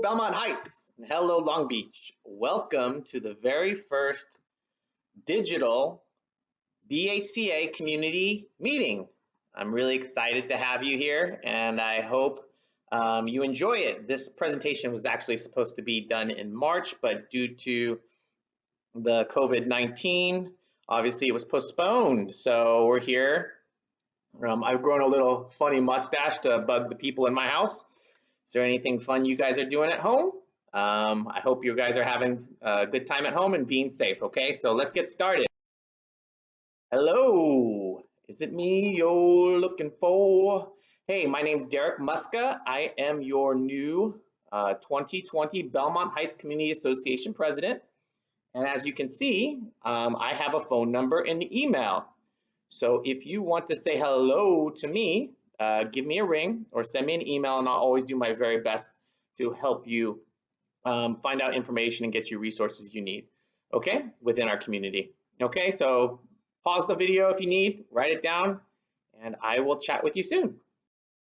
Belmont Heights, and hello Long Beach. Welcome to the very first digital BHCA community meeting. I'm really excited to have you here, and I hope you enjoy it. This presentation was actually supposed to be done in March, but due to the COVID-19, obviously it was postponed. So we're here. I've grown a little funny mustache to bug the people in my house. Is there anything fun you guys are doing at home? I hope you guys are having a good time at home and being safe, okay? So let's get started. Hello, is it me you're looking for? Hey, my name's Derek Muska. I am your new 2020 Belmont Heights Community Association president. And as you can see, I have a phone number and an email. So if you want to say hello to me, give me a ring or send me an email, and I'll always do my very best to help you find out information and get you resources you need, okay, within our community. Okay, so pause the video if you need, write it down, and I will chat with you soon.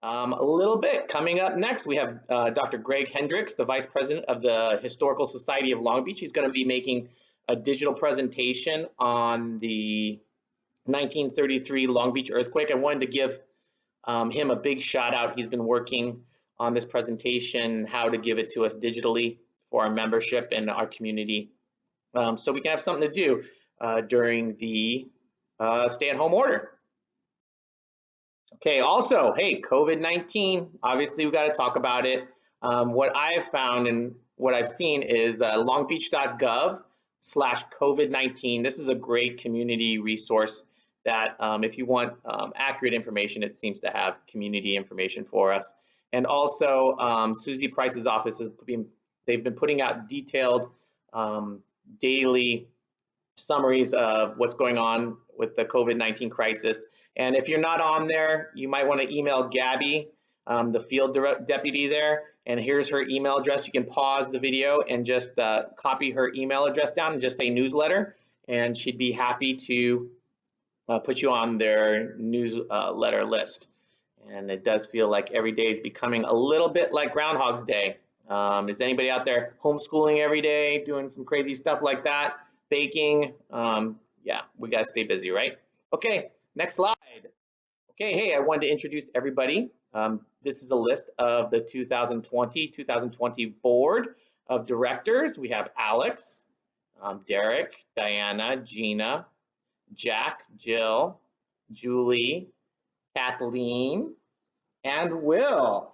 A little bit coming up next, we have Dr. Greg Hendricks, the Vice President of the Historical Society of Long Beach. He's going to be making a digital presentation on the 1933 Long Beach earthquake. I wanted to give him a big shout out. He's been working on this presentation, how to give it to us digitally for our membership and our community, so we can have something to do during the stay-at-home order. Okay, also, hey, COVID-19, obviously we got to talk about it. What I've found and what I've seen is longbeach.gov/COVID-19. This is a great community resource that if you want accurate information, it seems to have community information for us. And also, Susie Price's office they've been putting out detailed daily summaries of what's going on with the COVID-19 crisis. And if you're not on there, you might want to email Gabby, the field deputy there, and here's her email address. You can pause the video and just copy her email address down and just say newsletter, and she'd be happy to put you on their newsletter list. And it does feel like every day is becoming a little bit like Groundhog's Day. Is anybody out there homeschooling every day, doing some crazy stuff like that, baking? Yeah, we gotta stay busy, right? Okay, next slide. Okay, hey, I wanted to introduce everybody. This is a list of the 2020 board of directors. We have Alex, Derek, Diana, Gina, Jack, Jill, Julie, Kathleen, and Will.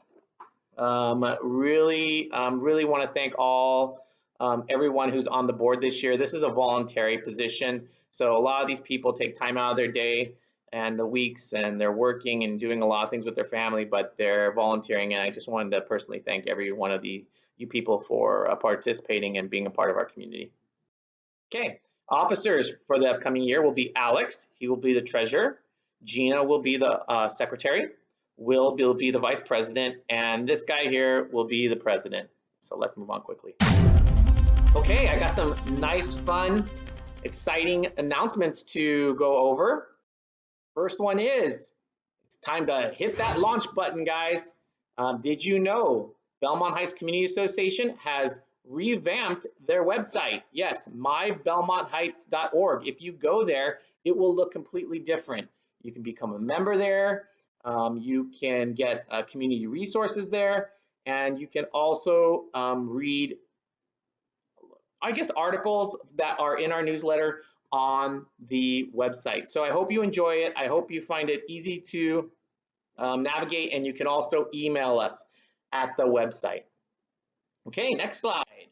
Really want to thank everyone who's on the board this year. This is a voluntary position, so a lot of these people take time out of their day and the weeks, and they're working and doing a lot of things with their family, but they're volunteering, and I just wanted to personally thank every one of you people for participating and being a part of our community. Okay, officers for the upcoming year will be Alex. He will be the treasurer. Gina will be the secretary. Will be the vice president, and this guy here will be the president. So let's move on quickly. Okay, I got some nice, fun, exciting announcements to go over. First one is, it's time to hit that launch button, guys. Did you know Belmont Heights Community Association has revamped their website? Yes, mybelmontheights.org. If you go there, it will look completely different. You can become a member there. You can get community resources there, and you can also read, I guess, articles that are in our newsletter on the website. So I hope you enjoy it. I hope you find it easy to navigate, and you can also email us at the website. Okay, next slide.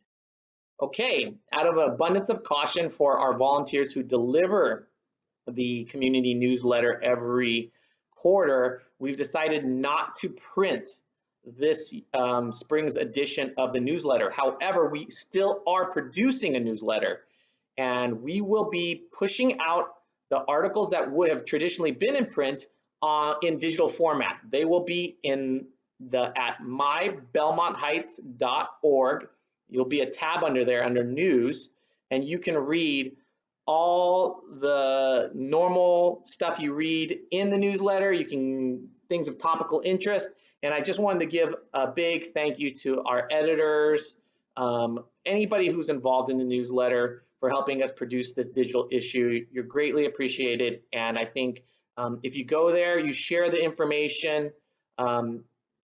Okay, out of abundance of caution for our volunteers who deliver the community newsletter every quarter, we've decided not to print this spring's edition of the newsletter. However, we still are producing a newsletter, and we will be pushing out the articles that would have traditionally been in print in digital format. They will be at mybelmontheights.org. You'll be a tab under there under news, and you can read all the normal stuff you read in the newsletter. You can, things of topical interest, And I just wanted to give a big thank you to our editors, anybody who's involved in the newsletter for helping us produce this digital issue. You're greatly appreciated. And I think if you go there, you share the information,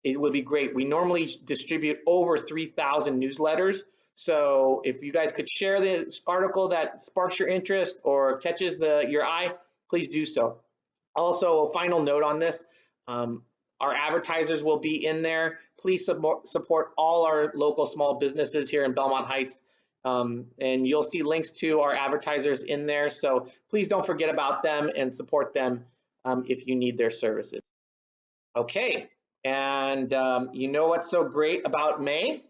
it would be great. We normally distribute over 3,000 newsletters. So if you guys could share this article that sparks your interest or catches your eye, please do so. Also, a final note on this, our advertisers will be in there. Please support all our local small businesses here in Belmont Heights. And you'll see links to our advertisers in there. So please don't forget about them and support them if you need their services. Okay, and you know what's so great about May?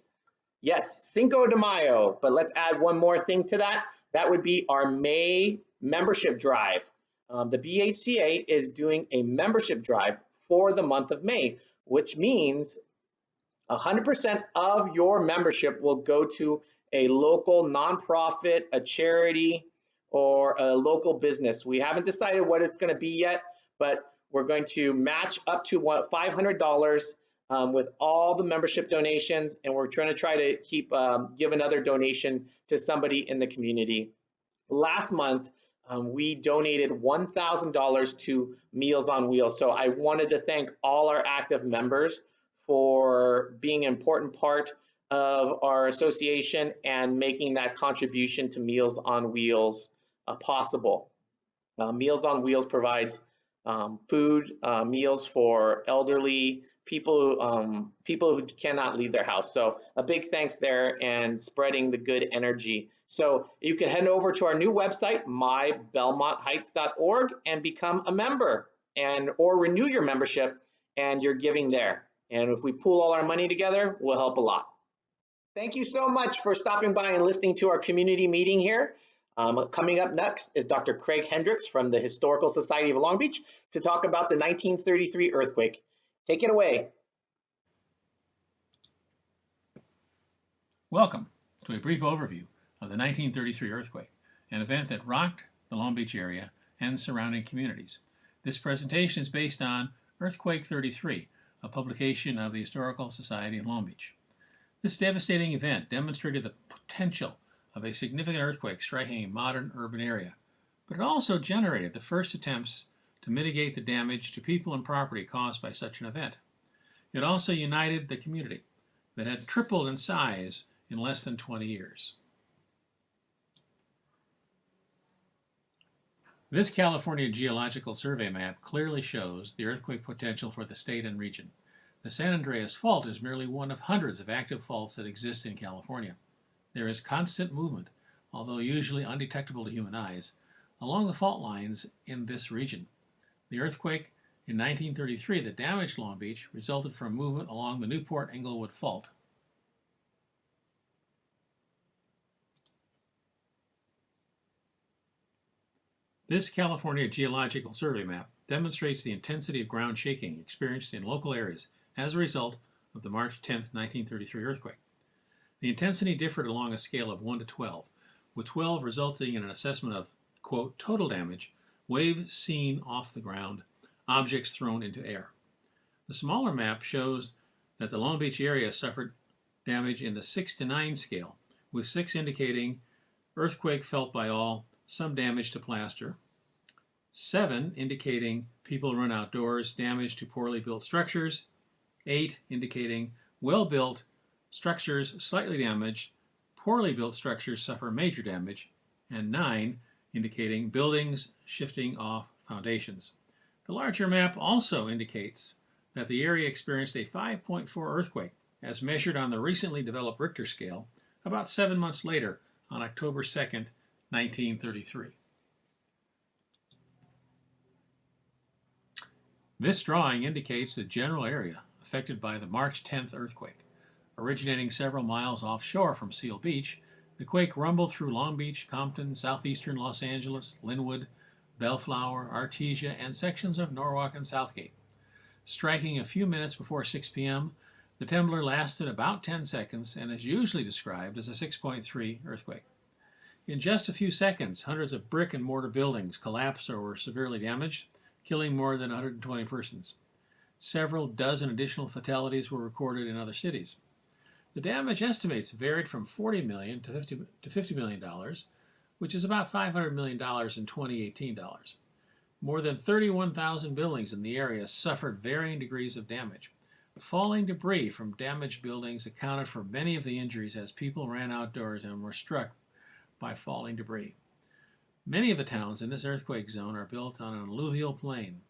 Yes, Cinco de Mayo, but let's add one more thing to that. That would be our May membership drive. The BHCA is doing a membership drive for the month of May, which means 100% of your membership will go to a local nonprofit, a charity, or a local business. We haven't decided what it's going to be yet, but we're going to match up to $500 with all the membership donations, and we're trying to keep give another donation to somebody in the community. Last month, we donated $1,000 to Meals on Wheels. So I wanted to thank all our active members for being an important part of our association and making that contribution to Meals on Wheels possible. Meals on Wheels provides food, meals for elderly people, people who cannot leave their house. So a big thanks there and spreading the good energy. So you can head over to our new website, mybelmontheights.org, and become a member or renew your membership and you're giving there. And if we pool all our money together, we'll help a lot. Thank you so much for stopping by and listening to our community meeting here. Coming up next is Dr. Craig Hendricks from the Historical Society of Long Beach to talk about the 1933 earthquake. Take it away. Welcome to a brief overview of the 1933 earthquake, an event that rocked the Long Beach area and surrounding communities. This presentation is based on Earthquake 33, a publication of the Historical Society of Long Beach. This devastating event demonstrated the potential of a significant earthquake striking a modern urban area, but it also generated the first attempts to mitigate the damage to people and property caused by such an event. It also united the community that had tripled in size in less than 20 years. This California Geological Survey map clearly shows the earthquake potential for the state and region. The San Andreas Fault is merely one of hundreds of active faults that exist in California. There is constant movement, although usually undetectable to human eyes, along the fault lines in this region. The earthquake in 1933 that damaged Long Beach resulted from movement along the Newport-Englewood Fault. This California Geological Survey map demonstrates the intensity of ground shaking experienced in local areas as a result of the March 10, 1933 earthquake. The intensity differed along a scale of 1 to 12, with 12 resulting in an assessment of, quote, total damage, waves seen off the ground, objects thrown into air. The smaller map shows that the Long Beach area suffered damage in the 6 to 9 scale, with 6 indicating earthquake felt by all, some damage to plaster, 7 indicating people run outdoors, damage to poorly built structures, 8 indicating well-built structures slightly damaged, poorly built structures suffer major damage, and 9 indicating buildings shifting off foundations. The larger map also indicates that the area experienced a 5.4 earthquake as measured on the recently developed Richter scale about 7 months later on October 2nd, 1933. This drawing indicates the general area affected by the March 10th earthquake. Originating several miles offshore from Seal Beach, the quake rumbled through Long Beach, Compton, southeastern Los Angeles, Linwood, Bellflower, Artesia, and sections of Norwalk and Southgate. Striking a few minutes before 6 p.m., the tremor lasted about 10 seconds and is usually described as a 6.3 earthquake. In just a few seconds, hundreds of brick and mortar buildings collapsed or were severely damaged, killing more than 120 persons. Several dozen additional fatalities were recorded in other cities. The damage estimates varied from $40 million to $50 million, which is about $500 million in 2018 dollars. More than 31,000 buildings in the area suffered varying degrees of damage. Falling debris from damaged buildings accounted for many of the injuries as people ran outdoors and were struck by falling debris. Many of the towns in this earthquake zone are built on an alluvial plain.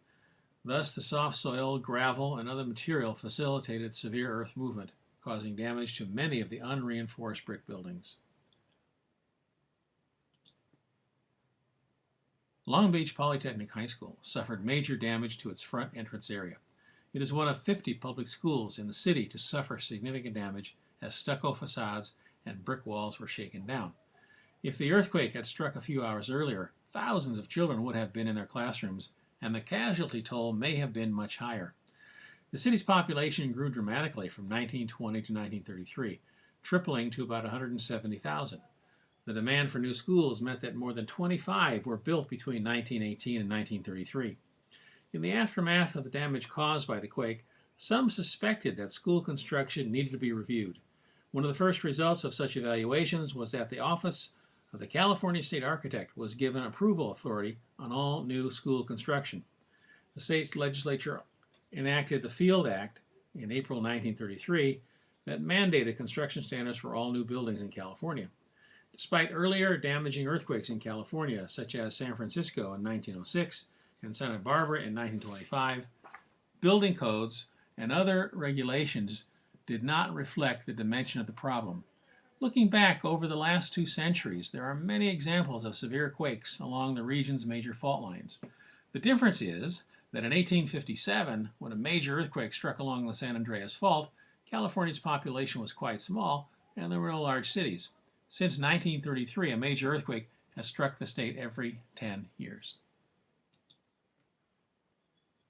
Thus, the soft soil, gravel, and other material facilitated severe earth movement, causing damage to many of the unreinforced brick buildings. Long Beach Polytechnic High School suffered major damage to its front entrance area. It is one of 50 public schools in the city to suffer significant damage as stucco facades and brick walls were shaken down. If the earthquake had struck a few hours earlier, thousands of children would have been in their classrooms, and the casualty toll may have been much higher. The city's population grew dramatically from 1920 to 1933, tripling to about 170,000. The demand for new schools meant that more than 25 were built between 1918 and 1933. In the aftermath of the damage caused by the quake, some suspected that school construction needed to be reviewed. One of the first results of such evaluations was that the Office of the California State Architect was given approval authority on all new school construction. The state legislature enacted the Field Act in April 1933 that mandated construction standards for all new buildings in California. Despite earlier damaging earthquakes in California, such as San Francisco in 1906 and Santa Barbara in 1925, building codes and other regulations did not reflect the dimension of the problem. Looking back over the last 2 centuries, there are many examples of severe quakes along the region's major fault lines. The difference is that in 1857, when a major earthquake struck along the San Andreas Fault, California's population was quite small and there were no large cities. Since 1933, a major earthquake has struck the state every 10 years.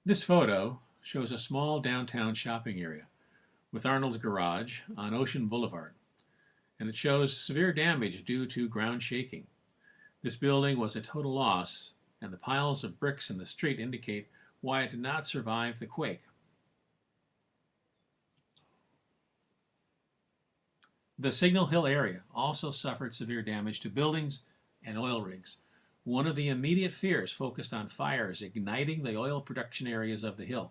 This photo shows a small downtown shopping area with Arnold's Garage on Ocean Boulevard, and it shows severe damage due to ground shaking. This building was a total loss, and the piles of bricks in the street indicate why it did not survive the quake. The Signal Hill area also suffered severe damage to buildings and oil rigs. One of the immediate fears focused on fires igniting the oil production areas of the hill.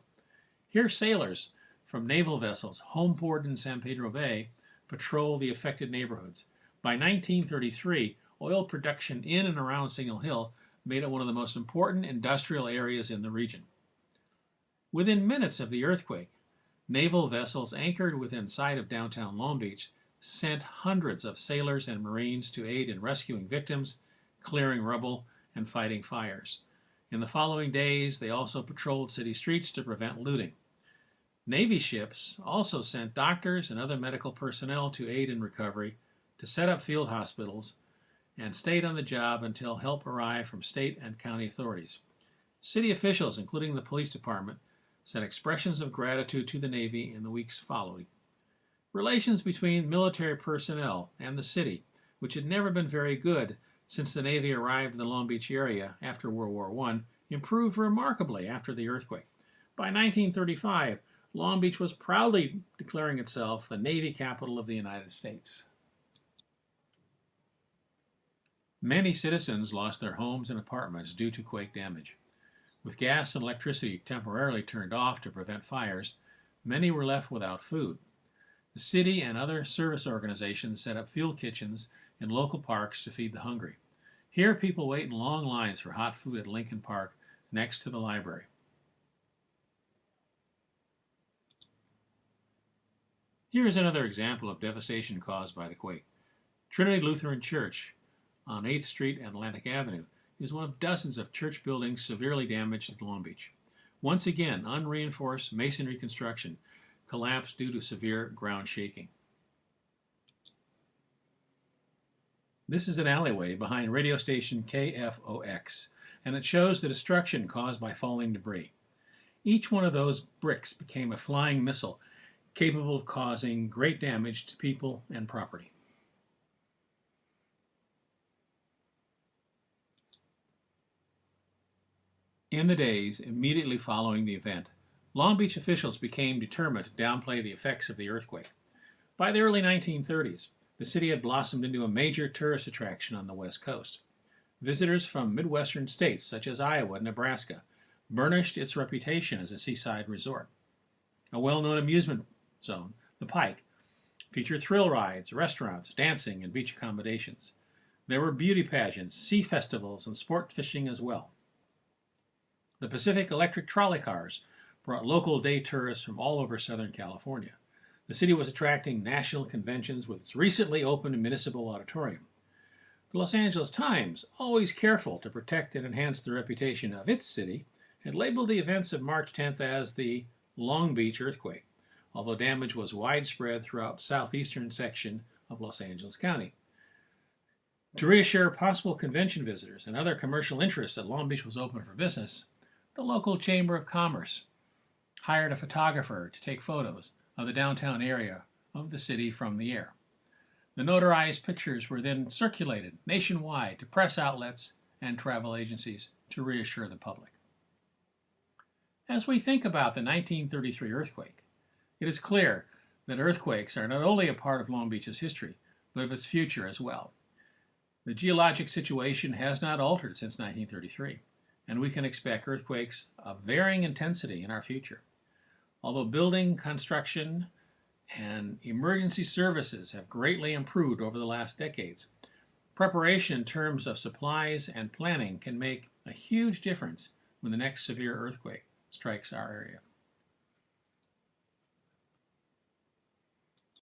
Here sailors from naval vessels homeport in San Pedro Bay patrol the affected neighborhoods. By 1933, oil production in and around Signal Hill made it one of the most important industrial areas in the region. Within minutes of the earthquake, naval vessels anchored within sight of downtown Long Beach sent hundreds of sailors and Marines to aid in rescuing victims, clearing rubble, and fighting fires. In the following days, they also patrolled city streets to prevent looting. Navy ships also sent doctors and other medical personnel to aid in recovery, to set up field hospitals, and stayed on the job until help arrived from state and county authorities. City officials, including the police department, sent expressions of gratitude to the Navy in the weeks following. Relations between military personnel and the city, which had never been very good since the Navy arrived in the Long Beach area after World War I, improved remarkably after the earthquake. By 1935, Long Beach was proudly declaring itself the Navy capital of the United States. Many citizens lost their homes and apartments due to quake damage. With gas and electricity temporarily turned off to prevent fires, many were left without food. The city and other service organizations set up field kitchens in local parks to feed the hungry. Here, people wait in long lines for hot food at Lincoln Park, next to the library. Here is another example of devastation caused by the quake. Trinity Lutheran Church on 8th Street and Atlantic Avenue is one of dozens of church buildings severely damaged in Long Beach. Once again, unreinforced masonry construction collapsed due to severe ground shaking. This is an alleyway behind radio station KFOX, and it shows the destruction caused by falling debris. Each one of those bricks became a flying missile capable of causing great damage to people and property. In the days immediately following the event, Long Beach officials became determined to downplay the effects of the earthquake. By the early 1930s, the city had blossomed into a major tourist attraction on the West Coast. Visitors from Midwestern states such as Iowa and Nebraska burnished its reputation as a seaside resort. A well-known amusement zone, the Pike, featured thrill rides, restaurants, dancing, and beach accommodations. There were beauty pageants, sea festivals, and sport fishing as well. The Pacific Electric trolley cars brought local day tourists from all over Southern California. The city was attracting national conventions with its recently opened municipal auditorium. The Los Angeles Times, always careful to protect and enhance the reputation of its city, had labeled the events of March 10th as the Long Beach earthquake, although damage was widespread throughout the southeastern section of Los Angeles County. To reassure possible convention visitors and other commercial interests that Long Beach was open for business, the local Chamber of Commerce hired a photographer to take photos of the downtown area of the city from the air. The notarized pictures were then circulated nationwide to press outlets and travel agencies to reassure the public. As we think about the 1933 earthquake, it is clear that earthquakes are not only a part of Long Beach's history, but of its future as well. The geologic situation has not altered since 1933, and we can expect earthquakes of varying intensity in our future. Although building construction and emergency services have greatly improved over the last decades, preparation in terms of supplies and planning can make a huge difference when the next severe earthquake strikes our area.